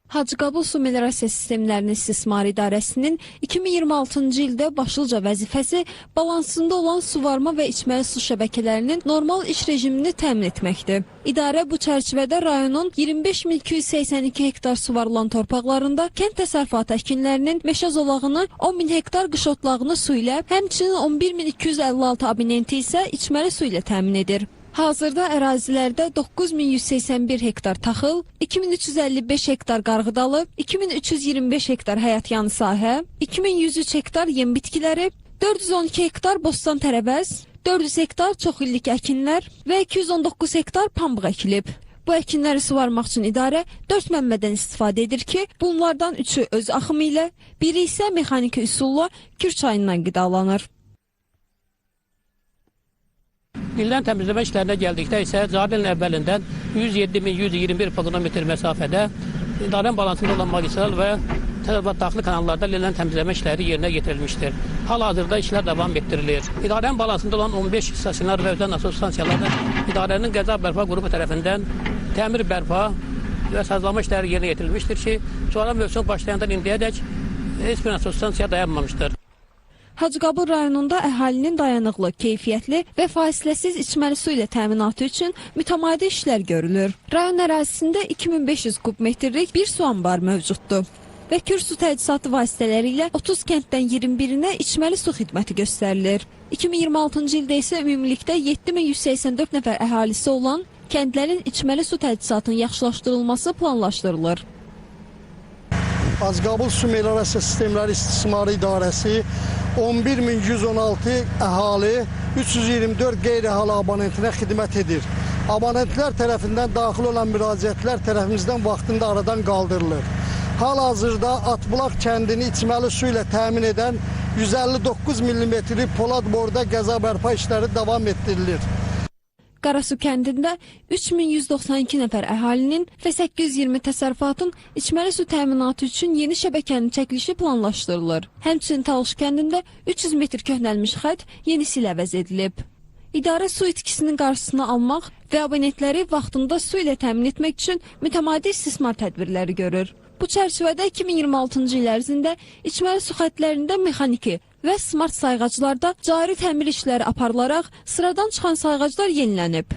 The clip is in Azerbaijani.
Hacıqabul Su Meliorasiya Sistemlərinin İstismar İdarəsinin 2026-cı ildə başlıca vəzifəsi balansında olan suvarma və içməli su şəbəkələrinin normal iş rejimini təmin etməkdir. İdarə bu çərçivədə rayonun 25.282 hektar suvarılan torpaqlarında kənd təsərrüfatı əkinlərinin meşə zolağını, 10.000 hektar qış otlağını su ilə, həmçinin 11.256 abonenti isə içməli su ilə təmin edir. Hazırda ərazilərdə 9181 hektar taxıl, 2355 hektar qarğıdalı, 2325 hektar həyatyanı sahə, 2103 hektar yem bitkiləri, 412 hektar bostan tərəvəz, 400 hektar çoxillik əkinlər və 219 hektar pambıq əkilib. Bu əkinləri suvarmaq üçün idarə 4 mənbədən istifadə edir ki, bunlardan 3-ü öz axımı ilə, biri isə mexaniki üsulla Kür çayından qidalanır. İldən təmizləmə işlərinə gəldikdə isə cari ilin əvvəlindən 107.121 kilometr məsafədə idarənin balansında olan magistral və təsərrüfat daxili kanallarda ildən təmizləmə işləri yerinə yetirilmişdir. Hal-hazırda işlər davam etdirilir. İdarənin balansında olan 15 stasionar və özən nasos stansiyalarda idarənin qəza bərpa qrupu tərəfindən təmir bərpa və sazlama işləri yerinə yetirilmişdir ki, sonra mövsüm başlayandan indiyədək heç bir nasos stansiya dayanmamışdır. Hacıqabul rayonunda əhalinin dayanıqlı, keyfiyyətli və fasiləsiz içməli su ilə təminatı üçün mütəmadi işlər görülür. Rayon ərazisində 2500 kub metrlik bir su anbarı mövcuddur və Kür su təchizatı vasitələri ilə 30 kənddən 21-nə içməli su xidməti göstərilir. 2026-cı ildə isə ümumilikdə 7184 nəfər əhalisi olan kəndlərin içməli su təchizatının yaxşılaşdırılması planlaşdırılır. Hacıqabul Su Meliorasiya Sistemləri İstismarı İdarəsi 11.116 əhali, 324 qeyri-əhali abonentinə xidmət edir. Abonentlər tərəfindən daxil olan müraciətlər tərəfimizdən vaxtında aradan qaldırılır. Hal-hazırda Atbulaq kəndini içməli su ilə təmin edən 159 mm polad borda qəza bərpa işləri davam etdirilir. Qarasu kəndində 3192 nəfər əhalinin və 820 təsərrüfatın içməli su təminatı üçün yeni şəbəkənin çəkilişi planlaşdırılır. Həmçinin Talış kəndində 300 metr köhnəlmiş xətt yenisi ilə əvəz edilib. İdarə su itkisinin qarşısını almaq və abonentləri vaxtında su ilə təmin etmək üçün mütəmadi istismar tədbirləri görür. Bu çərçivədə 2026-cı il ərzində içməli su xəttlərində mexaniki və smart sayğaclarda cari təmir işləri aparılaraq sıradan çıxan sayğaclar yenilənib.